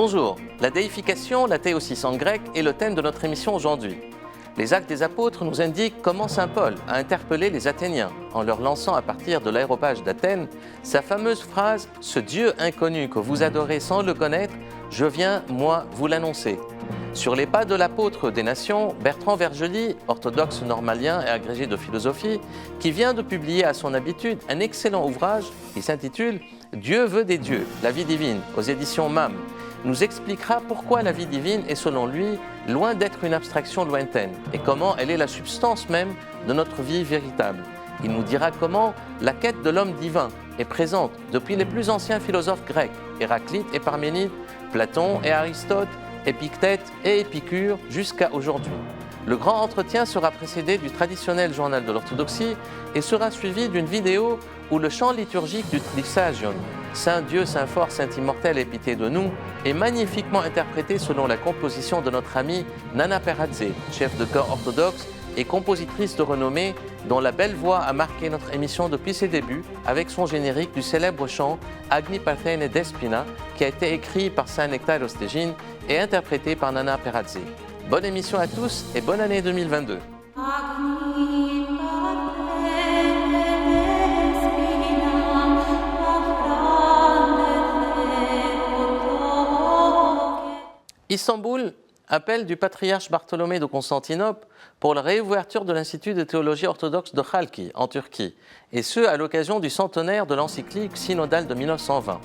Bonjour, la déification, la théosis en grec, est le thème de notre émission aujourd'hui. Les Actes des Apôtres nous indiquent comment saint Paul a interpellé les Athéniens en leur lançant à partir de l'aréopage d'Athènes sa fameuse phrase « Ce Dieu inconnu que vous adorez sans le connaître, je viens, moi, vous l'annoncer ». Sur les pas de l'apôtre des nations, Bertrand Vergely, orthodoxe normalien et agrégé de philosophie, qui vient de publier à son habitude un excellent ouvrage qui s'intitule « Dieu veut des dieux, la vie divine » aux éditions MAM, nous expliquera pourquoi la vie divine est selon lui loin d'être une abstraction lointaine et comment elle est la substance même de notre vie véritable. Il nous dira comment la quête de l'homme divin est présente depuis les plus anciens philosophes grecs, Héraclite et Parménide, Platon et Aristote, Épictète et Épicure jusqu'à aujourd'hui. Le grand entretien sera précédé du traditionnel journal de l'orthodoxie et sera suivi d'une vidéo où le chant liturgique du Trisagion, Saint Dieu, Saint fort, Saint immortel, aie pitié de nous, est magnifiquement interprété selon la composition de notre amie Nana Peradze, chef de chœur orthodoxe et compositrice de renommée, dont la belle voix a marqué notre émission depuis ses débuts avec son générique du célèbre chant Agni Parthene Despina, qui a été écrit par Saint Nectaire Ostégine et interprété par Nana Peradze. Bonne émission à tous et bonne année 2022. Istanbul appelle du patriarche Bartholomée de Constantinople pour la réouverture de l'Institut de théologie orthodoxe de Chalki, en Turquie, et ce à l'occasion du centenaire de l'encyclique synodale de 1920.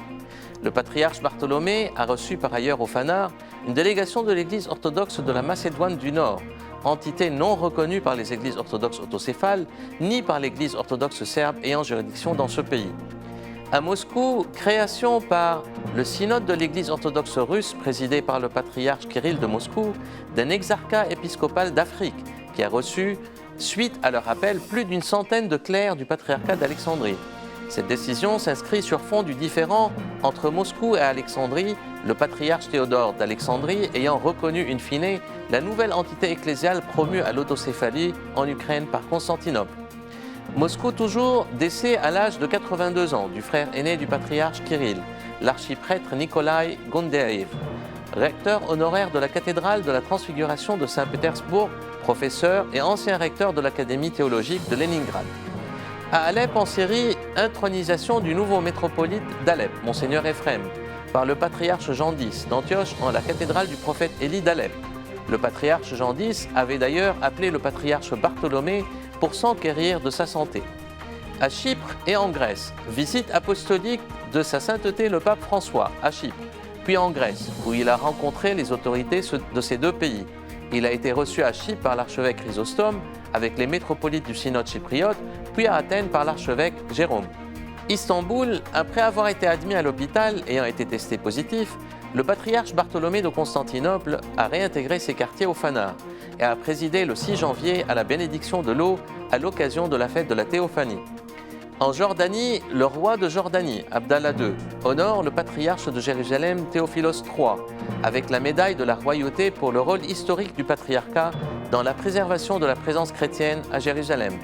Le patriarche Bartholomée a reçu par ailleurs au Phanar une délégation de l'Église orthodoxe de la Macédoine du Nord, entité non reconnue par les églises orthodoxes autocéphales ni par l'Église orthodoxe serbe ayant juridiction dans ce pays. À Moscou, création par le synode de l'Église orthodoxe russe, présidé par le patriarche Kirill de Moscou, d'un exarcat épiscopal d'Afrique, qui a reçu, suite à leur appel, plus d'une centaine de clercs du patriarcat d'Alexandrie. Cette décision s'inscrit sur fond du différend entre Moscou et Alexandrie, le patriarche Théodore d'Alexandrie ayant reconnu in fine la nouvelle entité ecclésiale promue à l'autocéphalie en Ukraine par Constantinople. Moscou toujours, décès à l'âge de 82 ans du frère aîné du patriarche Kirill, l'archiprêtre Nikolai Gondeaev, recteur honoraire de la cathédrale de la Transfiguration de Saint-Pétersbourg, professeur et ancien recteur de l'Académie théologique de Leningrad. À Alep en Syrie, intronisation du nouveau métropolite d'Alep, Monseigneur Ephrem, par le patriarche Jean X d'Antioche en la cathédrale du prophète Élie d'Alep. Le patriarche Jean X avait d'ailleurs appelé le patriarche Bartholomée pour s'enquérir de sa santé. À Chypre et en Grèce, visite apostolique de sa sainteté le pape François à Chypre, puis en Grèce, où il a rencontré les autorités de ces deux pays. Il a été reçu à Chypre par l'archevêque Chrysostome, avec les métropolites du synode chypriote, puis à Athènes par l'archevêque Jérôme. Istanbul, après avoir été admis à l'hôpital ayant été testé positif, le patriarche Bartholomée de Constantinople a réintégré ses quartiers au Phanar et a présidé le 6 janvier à la bénédiction de l'eau à l'occasion de la fête de la Théophanie. En Jordanie, le roi de Jordanie, Abdallah II, honore le patriarche de Jérusalem, Théophilos III, avec la médaille de la royauté pour le rôle historique du patriarcat dans la préservation de la présence chrétienne à Jérusalem.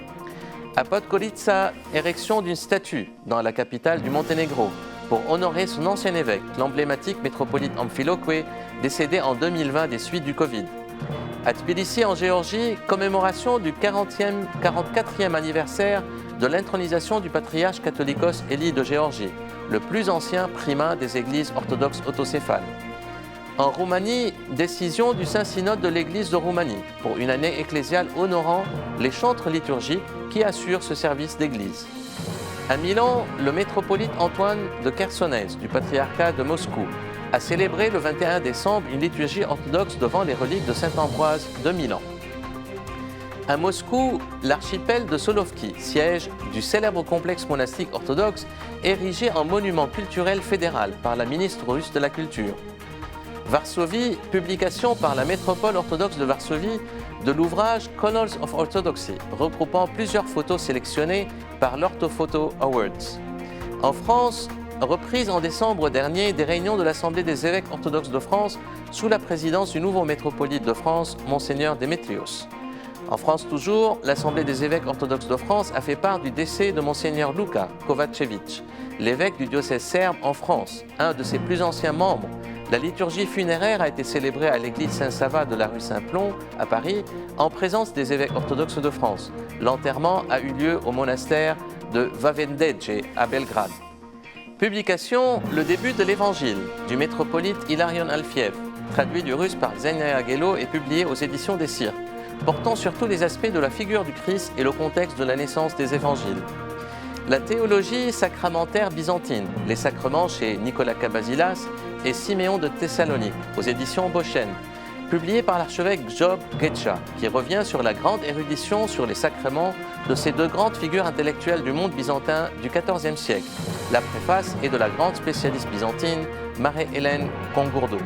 À Podgorica, érection d'une statue dans la capitale du Monténégro pour honorer son ancien évêque, l'emblématique métropolite Amphiloque, décédé en 2020 des suites du Covid. À Tbilissi, en Géorgie, commémoration du 44e anniversaire de l'intronisation du patriarche catholicos Élie de Géorgie, le plus ancien primat des églises orthodoxes autocéphales. En Roumanie, décision du Saint-Synode de l'Église de Roumanie pour une année ecclésiale honorant les chantres liturgiques qui assurent ce service d'église. À Milan, le métropolite Antoine de Chersonèse du patriarcat de Moscou a célébré le 21 décembre une liturgie orthodoxe devant les reliques de saint Ambroise de Milan. À Moscou, l'archipel de Solovki, siège du célèbre complexe monastique orthodoxe, érigé en monument culturel fédéral par la ministre russe de la Culture. Varsovie, publication par la métropole orthodoxe de Varsovie de l'ouvrage Colors of Orthodoxy, regroupant plusieurs photos sélectionnées par l'Orthophoto Awards. En France, reprise en décembre dernier des réunions de l'Assemblée des évêques orthodoxes de France sous la présidence du nouveau métropolite de France, Monseigneur Démétrios. En France toujours, l'Assemblée des évêques orthodoxes de France a fait part du décès de Monseigneur Luka Kovacevic, l'évêque du diocèse serbe en France, un de ses plus anciens membres, La liturgie funéraire a été célébrée à l'église Saint-Sava de la rue Saint-Plon, à Paris, en présence des évêques orthodoxes de France. L'enterrement a eu lieu au monastère de Vavendege, à Belgrade. Publication, le début de l'Évangile, du métropolite Hilarion Alfiev, traduit du russe par Xenia Gelo et publié aux éditions des Cirques, portant sur tous les aspects de la figure du Christ et le contexte de la naissance des évangiles. La théologie sacramentaire byzantine, les sacrements chez Nicolas Kabasilas et Siméon de Thessalonique, aux éditions Boschen, publié par l'archevêque Job Getcha, qui revient sur la grande érudition sur les sacrements de ces deux grandes figures intellectuelles du monde byzantin du XIVe siècle. La préface est de la grande spécialiste byzantine Marie-Hélène Congourdeau.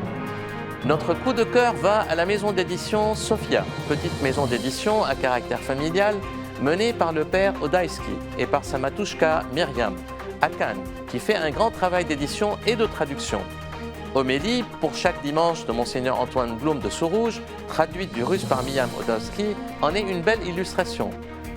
Notre coup de cœur va à la maison d'édition Sophia, petite maison d'édition à caractère familial, menée par le père Odaïski et par sa matouchka Myriam, à Cannes, qui fait un grand travail d'édition et de traduction. Homélie pour chaque dimanche de Monseigneur Antoine Blum de Sourouge, traduite du russe par Myriam Odaïski, en est une belle illustration.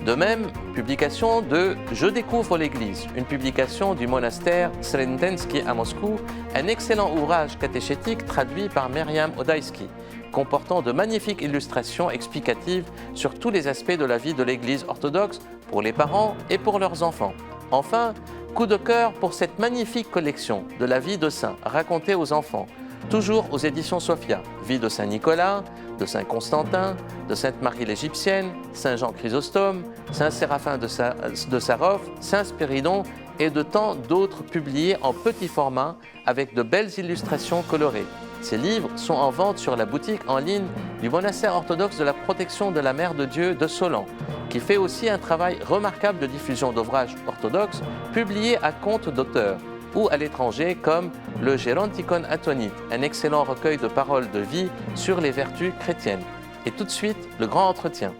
De même, publication de Je découvre l'Église, une publication du monastère Srendensky à Moscou, un excellent ouvrage catéchétique traduit par Myriam Odaïski, comportant de magnifiques illustrations explicatives sur tous les aspects de la vie de l'Église orthodoxe pour les parents et pour leurs enfants. Enfin, coup de cœur pour cette magnifique collection de la vie de saints racontée aux enfants, toujours aux éditions Sophia, vie de Saint Nicolas, de Saint Constantin, de Sainte Marie l'Égyptienne, Saint Jean Chrysostome, Saint Séraphin de Sarov, Saint Spiridon et de tant d'autres publiés en petit format avec de belles illustrations colorées. Ces livres sont en vente sur la boutique en ligne du monastère orthodoxe de la protection de la Mère de Dieu de Solan, qui fait aussi un travail remarquable de diffusion d'ouvrages orthodoxes publiés à compte d'auteur, ou à l'étranger comme le Geronticon Atonite, un excellent recueil de paroles de vie sur les vertus chrétiennes. Et tout de suite, le grand entretien.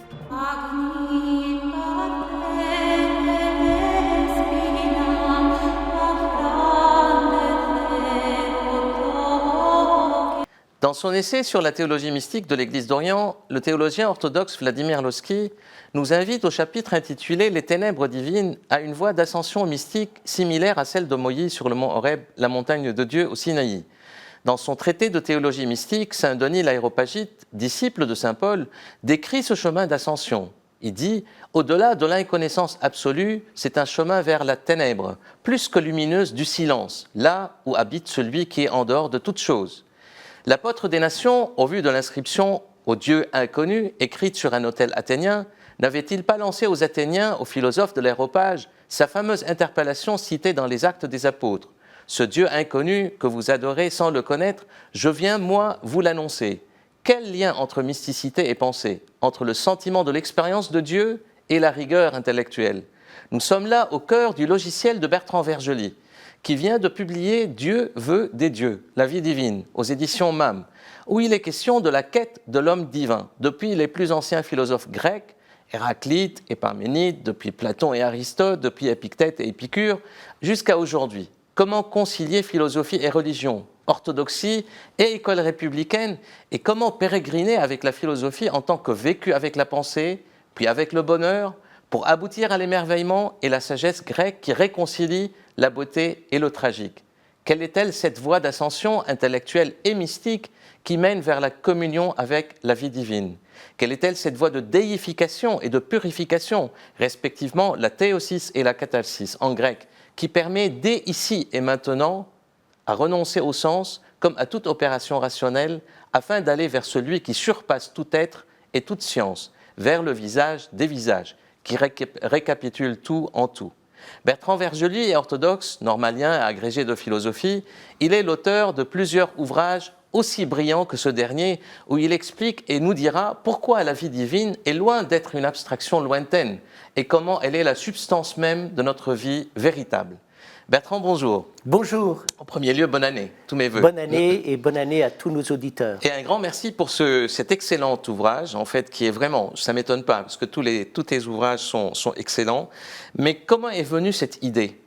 Dans son essai sur la théologie mystique de l'Église d'Orient, le théologien orthodoxe Vladimir Lossky nous invite au chapitre intitulé « Les ténèbres divines » à une voie d'ascension mystique similaire à celle de Moïse sur le mont Horeb, la montagne de Dieu au Sinaï. Dans son traité de théologie mystique, saint Denis l'Aréopagite, disciple de saint Paul, décrit ce chemin d'ascension. Il dit « Au-delà de l'inconnaissance absolue, c'est un chemin vers la ténèbre, plus que lumineuse du silence, là où habite celui qui est en dehors de toute chose. » L'apôtre des nations, au vu de l'inscription « Au Dieu inconnu » écrite sur un autel athénien, n'avait-il pas lancé aux Athéniens, aux philosophes de l'Aréopage, sa fameuse interpellation citée dans les Actes des Apôtres ? « Ce Dieu inconnu que vous adorez sans le connaître, je viens, moi, vous l'annoncer. » Quel lien entre mysticité et pensée, entre le sentiment de l'expérience de Dieu et la rigueur intellectuelle ? Nous sommes là au cœur du logiciel de Bertrand Vergely, qui vient de publier « Dieu veut des dieux », la vie divine, aux éditions MAM, où il est question de la quête de l'homme divin, depuis les plus anciens philosophes grecs, Héraclite et Parménide, depuis Platon et Aristote, depuis Épictète et Épicure, jusqu'à aujourd'hui. Comment concilier philosophie et religion, orthodoxie et école républicaine, et comment pérégriner avec la philosophie en tant que vécu avec la pensée, puis avec le bonheur, pour aboutir à l'émerveillement et la sagesse grecque qui réconcilie la beauté et le tragique. Quelle est-elle cette voie d'ascension intellectuelle et mystique qui mène vers la communion avec la vie divine ? Quelle est-elle cette voie de déification et de purification, respectivement la théosis et la catalsis en grec, qui permet dès ici et maintenant à renoncer au sens comme à toute opération rationnelle afin d'aller vers celui qui surpasse tout être et toute science, vers le visage des visages, qui récapitule tout en tout. Bertrand Vergely est orthodoxe, normalien et agrégé de philosophie. Il est l'auteur de plusieurs ouvrages aussi brillants que ce dernier, où il explique et nous dira pourquoi la vie divine est loin d'être une abstraction lointaine et comment elle est la substance même de notre vie véritable. Bertrand, bonjour. Bonjour. En premier lieu, bonne année, tous mes voeux. Bonne année et bonne année à tous nos auditeurs. Et un grand merci pour cet excellent ouvrage, en fait, qui est vraiment, ça ne m'étonne pas, parce que tous tes ouvrages sont excellents. Mais comment est venue cette idée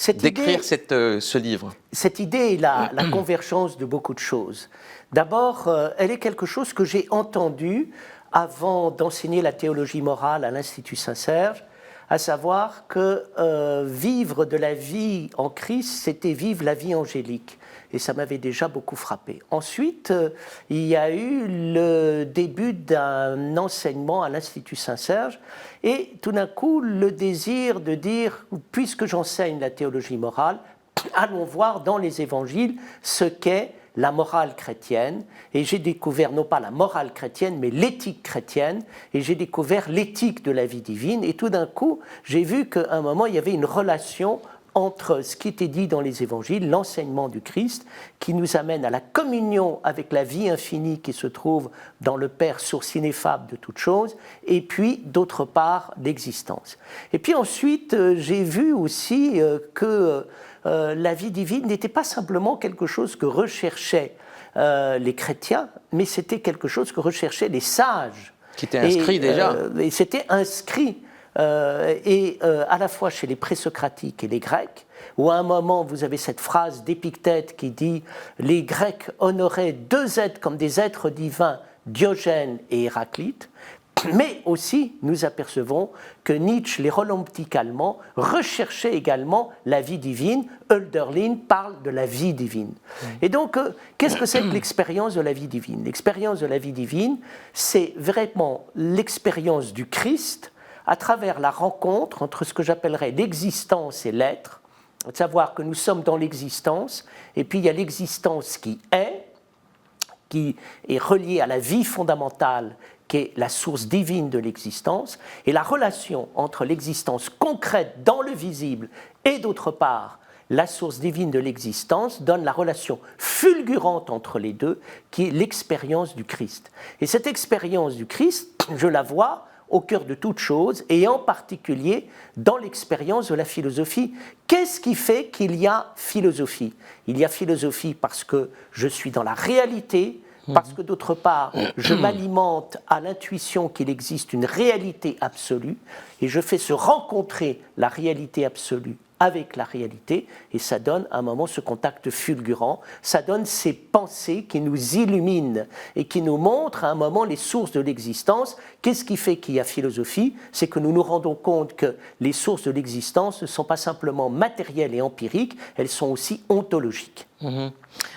d'écrire ce livre ? Cette idée est la convergence de beaucoup de choses. D'abord, elle est quelque chose que j'ai entendu avant d'enseigner la théologie morale à l'Institut Saint-Serge, à savoir que vivre de la vie en Christ, c'était vivre la vie angélique. Et ça m'avait déjà beaucoup frappé. Ensuite, il y a eu le début d'un enseignement à l'Institut Saint-Serge, et tout d'un coup, le désir de dire, puisque j'enseigne la théologie morale, allons voir dans les évangiles ce qu'est la morale chrétienne, et j'ai découvert non pas la morale chrétienne, mais l'éthique chrétienne, et j'ai découvert l'éthique de la vie divine, et tout d'un coup, j'ai vu qu'à un moment, il y avait une relation entre ce qui était dit dans les évangiles, l'enseignement du Christ, qui nous amène à la communion avec la vie infinie qui se trouve dans le Père, source ineffable de toutes choses, et puis, d'autre part, l'existence. Et puis ensuite, j'ai vu aussi que la vie divine n'était pas simplement quelque chose que recherchaient les chrétiens, mais c'était quelque chose que recherchaient les sages. Qui était inscrit déjà. Et c'était inscrit. À la fois chez les présocratiques et les Grecs, où à un moment vous avez cette phrase d'Épictète qui dit « Les Grecs honoraient deux êtres comme des êtres divins, Diogène et Héraclite », mais aussi nous apercevons que Nietzsche, les romantiques allemands, recherchaient également la vie divine. Hölderlin parle de la vie divine. Et donc, qu'est-ce que c'est que l'expérience de la vie divine? L'expérience de la vie divine, c'est vraiment l'expérience du Christ à travers la rencontre entre ce que j'appellerais l'existence et l'être, de savoir que nous sommes dans l'existence, et puis il y a l'existence qui est reliée à la vie fondamentale, qui est la source divine de l'existence, et la relation entre l'existence concrète dans le visible et d'autre part la source divine de l'existence donne la relation fulgurante entre les deux, qui est l'expérience du Christ. Et cette expérience du Christ, je la vois au cœur de toute chose, et en particulier dans l'expérience de la philosophie. Qu'est-ce qui fait qu'il y a philosophie? Il y a philosophie parce que je suis dans la réalité, parce que d'autre part, je m'alimente à l'intuition qu'il existe une réalité absolue, et je fais se rencontrer la réalité absolue avec la réalité, et ça donne à un moment ce contact fulgurant, ça donne ces pensées qui nous illuminent et qui nous montrent à un moment les sources de l'existence. Qu'est-ce qui fait qu'il y a philosophie? C'est que nous nous rendons compte que les sources de l'existence ne sont pas simplement matérielles et empiriques, elles sont aussi ontologiques. À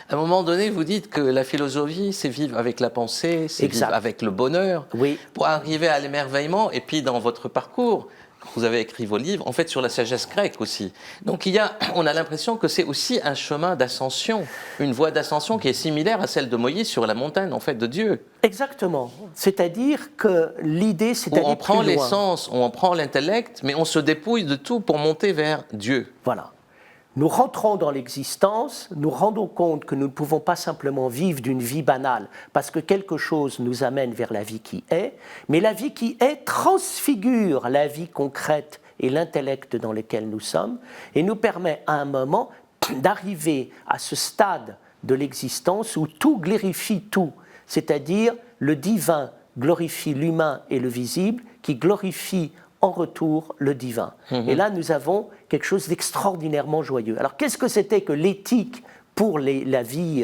un moment donné, vous dites que la philosophie, c'est vivre avec la pensée, c'est vivre avec le bonheur, pour arriver à l'émerveillement, et puis dans votre parcours, vous avez écrit vos livres, en fait, sur la sagesse grecque aussi. Donc, on a l'impression que c'est aussi un chemin d'ascension, une voie d'ascension qui est similaire à celle de Moïse sur la montagne, en fait, de Dieu. Exactement. C'est-à-dire que l'idée, c'est d'aller plus loin. On prend l'essence, on prend l'intellect, mais on se dépouille de tout pour monter vers Dieu. Voilà. Nous rentrons dans l'existence, nous rendons compte que nous ne pouvons pas simplement vivre d'une vie banale, parce que quelque chose nous amène vers la vie qui est, mais la vie qui est transfigure la vie concrète et l'intellect dans lequel nous sommes, et nous permet à un moment d'arriver à ce stade de l'existence où tout glorifie tout, c'est-à-dire le divin glorifie l'humain et le visible, qui glorifie en retour le divin. Et là, nous avons quelque chose d'extraordinairement joyeux. Alors, qu'est-ce que c'était que l'éthique pour la vie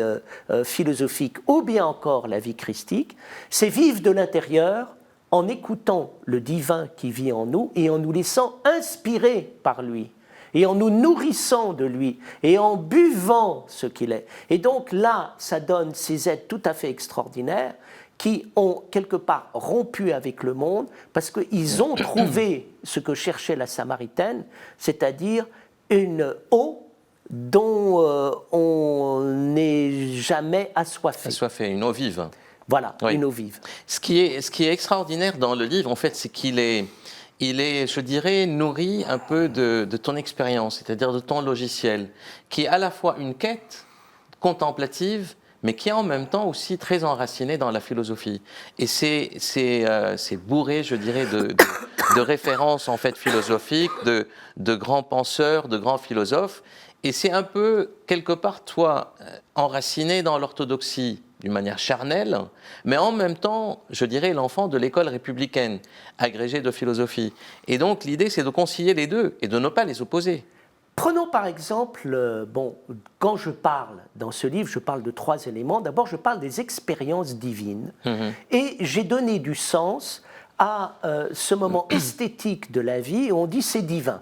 philosophique ou bien encore la vie christique? C'est vivre de l'intérieur en écoutant le divin qui vit en nous et en nous laissant inspirer par lui, et en nous nourrissant de lui, et en buvant ce qu'il est. Et donc là, ça donne ces êtres tout à fait extraordinaires qui ont quelque part rompu avec le monde parce qu'ils ont trouvé ce que cherchait la Samaritaine, c'est-à-dire une eau dont on n'est jamais assoiffé. Assoiffé, une eau vive. Voilà, une eau vive. Ce qui est extraordinaire dans le livre, en fait, c'est qu'il est, je dirais, nourri un peu de ton expérience, c'est-à-dire de ton logiciel, qui est à la fois une quête contemplative, mais qui est en même temps aussi très enraciné dans la philosophie. Et c'est bourré, je dirais, de références en fait philosophiques, de grands penseurs, de grands philosophes. Et c'est un peu, quelque part, toi, enraciné dans l'orthodoxie d'une manière charnelle, mais en même temps, je dirais, l'enfant de l'école républicaine, agrégé de philosophie. Et donc, l'idée, c'est de concilier les deux et de ne pas les opposer. Prenons par exemple, quand je parle dans ce livre, je parle de 3 éléments. D'abord, je parle des expériences divines et j'ai donné du sens à ce moment esthétique de la vie où on dit c'est divin.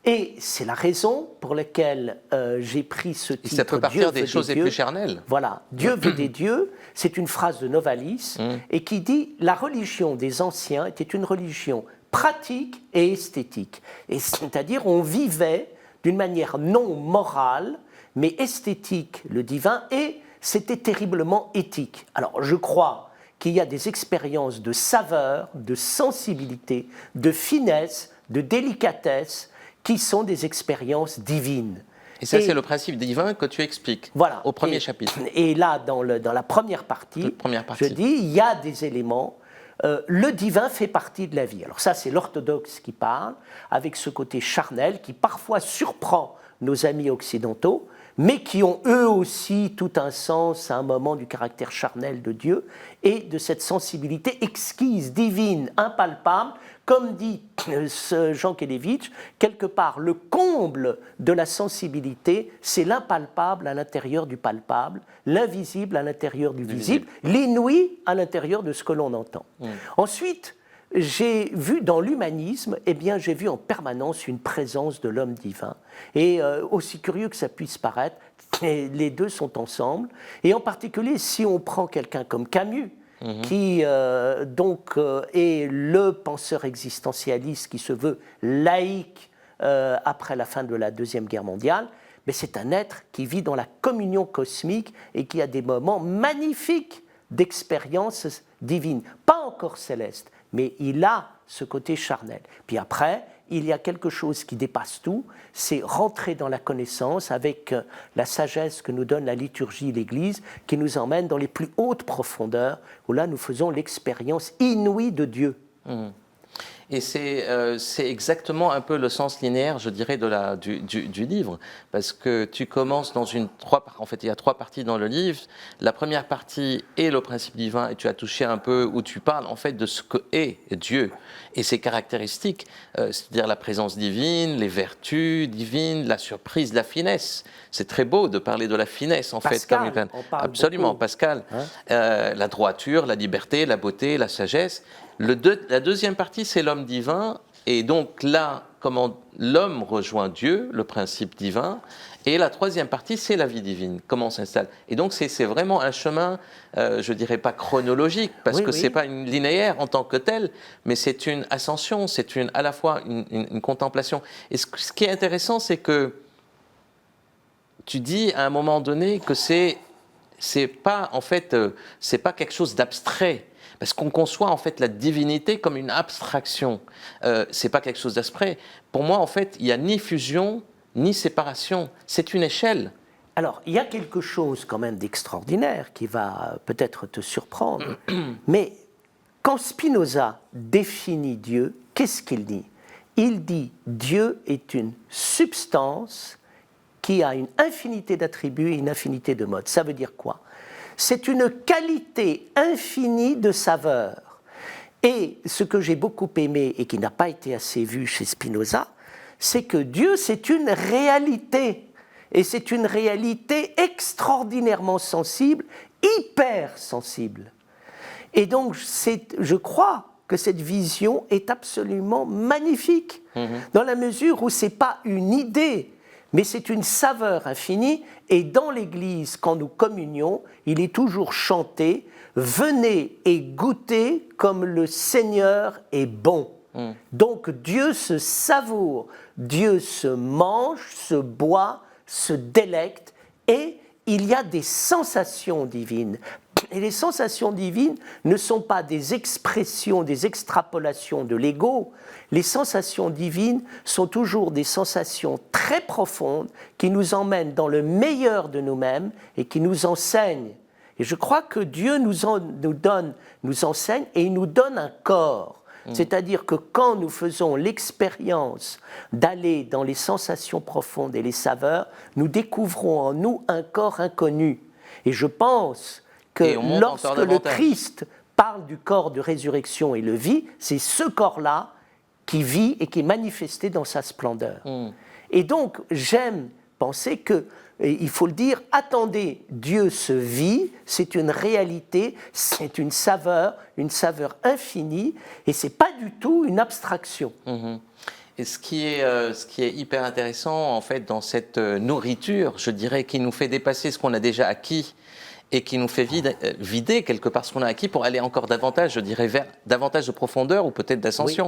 Et c'est la raison pour laquelle j'ai pris ce titre. Et ça peut partir des choses les plus charnelles. Voilà, Dieu veut des dieux, c'est une phrase de Novalis, et qui dit « La religion des anciens était une religion pratique et esthétique ». Et c'est-à-dire on vivait d'une manière non morale, mais esthétique, le divin, et c'était terriblement éthique. Alors je crois qu'il y a des expériences de saveur, de sensibilité, de finesse, de délicatesse, qui sont des expériences divines. Et ça, c'est le principe divin que tu expliques au premier chapitre. Et là, dans la première partie, je dis, il y a des éléments, le divin fait partie de la vie. Alors ça, c'est l'orthodoxe qui parle, avec ce côté charnel qui parfois surprend nos amis occidentaux, mais qui ont eux aussi tout un sens à un moment du caractère charnel de Dieu et de cette sensibilité exquise, divine, impalpable. Comme dit Jean Kelevitch, quelque part, le comble de la sensibilité, c'est l'impalpable à l'intérieur du palpable, l'invisible à l'intérieur du visible, l'inouï à l'intérieur de ce que l'on entend. Ensuite, j'ai vu dans l'humanisme, j'ai vu en permanence une présence de l'homme divin. Et aussi curieux que ça puisse paraître, les deux sont ensemble. Et en particulier, si on prend quelqu'un comme Camus, qui est le penseur existentialiste qui se veut laïque après la fin de la Deuxième Guerre mondiale, mais c'est un être qui vit dans la communion cosmique et qui a des moments magnifiques d'expériences divines. Pas encore célestes, mais il a ce côté charnel. Puis après, il y a quelque chose qui dépasse tout, c'est rentrer dans la connaissance avec la sagesse que nous donne la liturgie, l'Église, qui nous emmène dans les plus hautes profondeurs, où là nous faisons l'expérience inouïe de Dieu. Et c'est exactement un peu le sens linéaire, je dirais, du livre, parce que tu commences en fait, il y a 3 parties dans le livre. La première partie est le principe divin, et tu as touché un peu, où tu parles en fait de ce que est Dieu et ses caractéristiques, c'est-à-dire la présence divine, les vertus divines, la surprise, la finesse. C'est très beau de parler de la finesse, en Pascal, fait. on parle Absolument, beaucoup. Pascal. La droiture, la liberté, la beauté, la sagesse. La deuxième partie, c'est l'homme divin, et donc là, comment l'homme rejoint Dieu, le principe divin, et la troisième partie, c'est la vie divine, comment on s'installe. Et donc, c'est vraiment un chemin, je dirais pas chronologique, parce que c'est pas une linéaire en tant que telle, mais c'est une ascension, c'est à la fois une contemplation. Et ce qui est intéressant, c'est que tu dis à un moment donné que c'est pas quelque chose d'abstrait. Parce qu'on conçoit en fait la divinité comme une abstraction. C'est pas quelque chose d'abstrait. Pour moi, en fait, il n'y a ni fusion, ni séparation. C'est une échelle. Alors, il y a quelque chose quand même d'extraordinaire qui va peut-être te surprendre. Mais quand Spinoza définit Dieu, qu'est-ce qu'il dit ? Il dit Dieu est une substance qui a une infinité d'attributs et une infinité de modes. Ça veut dire quoi ? C'est une qualité infinie de saveur. Et ce que j'ai beaucoup aimé et qui n'a pas été assez vu chez Spinoza, c'est que Dieu, c'est une réalité. Et c'est une réalité extraordinairement sensible, hyper sensible. Et donc, je crois que cette vision est absolument magnifique, dans la mesure où ce n'est pas une idée, mais c'est une saveur infinie, et dans l'Église, quand nous communions, il est toujours chanté « Venez et goûtez comme le Seigneur est bon ». Donc Dieu se savoure, Dieu se mange, se boit, se délecte, et il y a des sensations divines. Et les sensations divines ne sont pas des expressions, des extrapolations de l'ego. Les sensations divines sont toujours des sensations très profondes qui nous emmènent dans le meilleur de nous-mêmes et qui nous enseignent. Et je crois que Dieu nous enseigne et il nous donne un corps. C'est-à-dire que quand nous faisons l'expérience d'aller dans les sensations profondes et les saveurs, nous découvrons en nous un corps inconnu. Et je pense que lorsque le Christ parle du corps de résurrection et le vit, c'est ce corps-là qui vit et qui est manifesté dans sa splendeur. Et donc, j'aime penser que, et il faut le dire, attendez, Dieu se vit, c'est une réalité, c'est une saveur infinie, et c'est pas du tout une abstraction. Et ce qui est hyper intéressant, en fait, dans cette nourriture, je dirais, qui nous fait dépasser ce qu'on a déjà acquis et qui nous fait vider quelque part ce qu'on a acquis pour aller encore davantage, je dirais, vers davantage de profondeur ou peut-être d'ascension.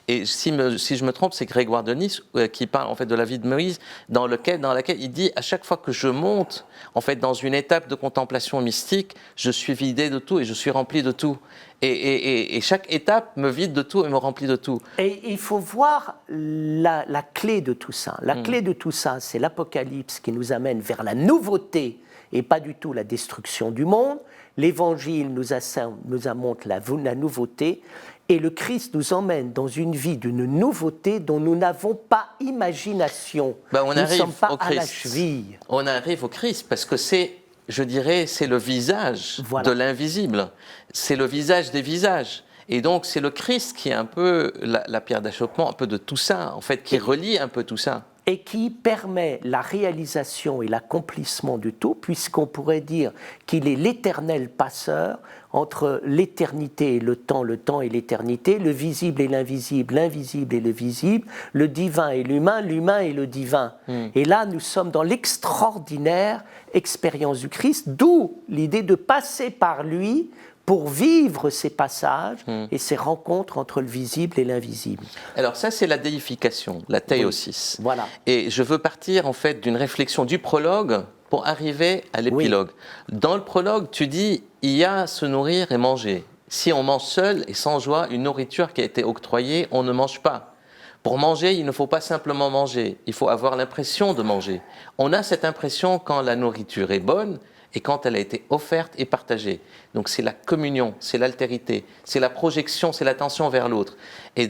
Oui. Et si je me trompe, c'est Grégoire de Nice qui parle en fait de la vie de Moïse, dans laquelle il dit à chaque fois que je monte en fait dans une étape de contemplation mystique, je suis vidé de tout et je suis rempli de tout. Et chaque étape me vide de tout et me remplit de tout. Et il faut voir la clé de tout ça. La clé de tout ça, c'est l'Apocalypse qui nous amène vers la nouveauté et pas du tout la destruction du monde. L'Évangile nous montre la nouveauté, et le Christ nous emmène dans une vie d'une nouveauté dont nous n'avons pas imagination. Nous ne sommes pas à la cheville. On arrive au Christ parce que c'est, je dirais, c'est le visage de l'invisible. C'est le visage des visages. Et donc, c'est le Christ qui est un peu la pierre d'achoppement, un peu de tout ça, en fait, qui relie un peu tout ça. Et qui permet la réalisation et l'accomplissement du tout, puisqu'on pourrait dire qu'il est l'éternel passeur entre l'éternité et le temps et l'éternité, le visible et l'invisible, l'invisible et le visible, le divin et l'humain et le divin. Et là, nous sommes dans l'extraordinaire expérience du Christ, d'où l'idée de passer par lui pour vivre ces passages et ces rencontres entre le visible et l'invisible. Alors ça, c'est la déification, la théosis. Oui, voilà. Et je veux partir en fait d'une réflexion du prologue pour arriver à l'épilogue. Oui. Dans le prologue, tu dis, il y a se nourrir et manger. Si on mange seul et sans joie une nourriture qui a été octroyée, on ne mange pas. Pour manger, il ne faut pas simplement manger, il faut avoir l'impression de manger. On a cette impression quand la nourriture est bonne, et quand elle a été offerte et partagée. Donc c'est la communion, c'est l'altérité, c'est la projection, c'est l'attention vers l'autre. Et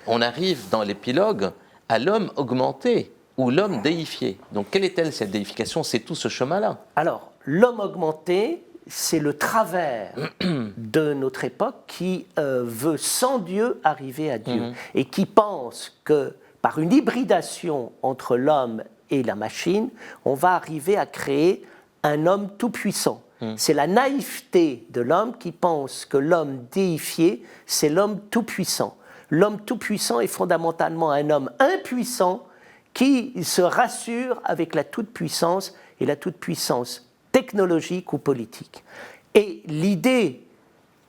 on arrive dans l'épilogue à l'homme augmenté ou l'homme déifié. Donc quelle est-elle cette déification? C'est tout ce chemin-là. Alors, l'homme augmenté, c'est le travers de notre époque qui veut sans Dieu arriver à Dieu et qui pense que par une hybridation entre l'homme et la machine, on va arriver à créer un homme tout-puissant. C'est la naïveté de l'homme qui pense que l'homme déifié, c'est l'homme tout-puissant. L'homme tout-puissant est fondamentalement un homme impuissant qui se rassure avec la toute-puissance et la toute-puissance technologique ou politique. Et l'idée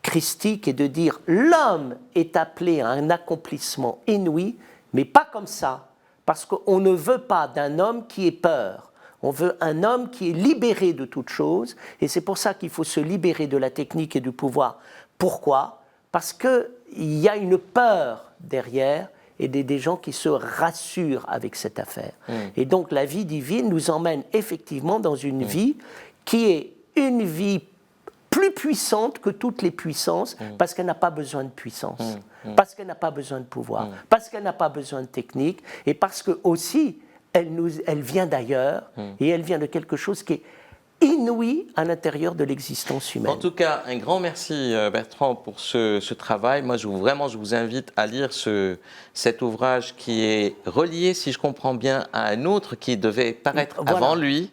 christique est de dire l'homme est appelé à un accomplissement inouï, mais pas comme ça, parce qu'on ne veut pas d'un homme qui ait peur. On veut un homme qui est libéré de toute chose, et c'est pour ça qu'il faut se libérer de la technique et du pouvoir. Pourquoi ? Parce qu'il y a une peur derrière, et des gens qui se rassurent avec cette affaire. Et donc la vie divine nous emmène effectivement dans une vie qui est une vie plus puissante que toutes les puissances, parce qu'elle n'a pas besoin de puissance, parce qu'elle n'a pas besoin de pouvoir, parce qu'elle n'a pas besoin de technique, et parce que aussi elle vient d'ailleurs, et elle vient de quelque chose qui est inouï à l'intérieur de l'existence humaine. En tout cas, un grand merci Bertrand pour ce travail. Moi, je vous invite à lire cet ouvrage qui est relié, si je comprends bien, à un autre qui devait paraître avant lui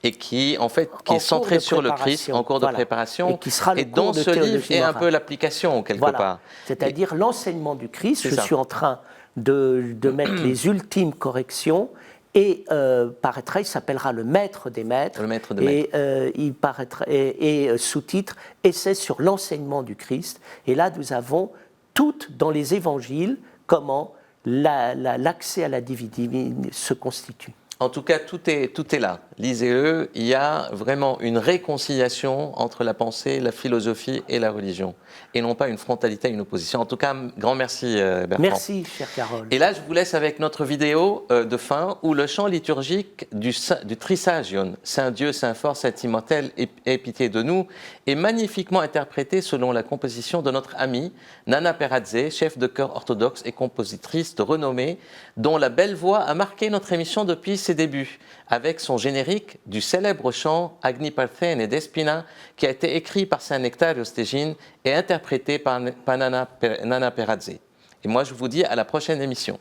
et qui, en fait, qui est centré sur le Christ en cours de préparation et qui sera le dont ce livre est un peu l'application quelque part. C'est-à-dire l'enseignement du Christ. Je suis en train de mettre les ultimes corrections. Et paraîtra, il s'appellera Le Maître des Maîtres. Le Maître des Maîtres. Et il paraîtra, et sous-titre Essai sur l'enseignement du Christ. Et là, nous avons tout dans les évangiles comment l'accès à la divinité se constitue. En tout cas, tout est là. Lisez-le. Il y a vraiment une réconciliation entre la pensée, la philosophie et la religion. Et non pas une frontalité, une opposition. En tout cas, grand merci Bertrand. Merci, chère Carole. Et là, je vous laisse avec notre vidéo de fin où le chant liturgique du Trisagion, Saint Dieu, Saint fort, Saint immortel, aie pitié de nous, est magnifiquement interprété selon la composition de notre amie Nana Peradze, chef de chœur orthodoxe et compositrice de renommée, dont la belle voix a marqué notre émission depuis ses débuts, avec son générique du célèbre chant Agni Parthène d'Espina, qui a été écrit par Saint Nectario Stégine et interprété par Nana Peradze. Et moi, je vous dis à la prochaine émission.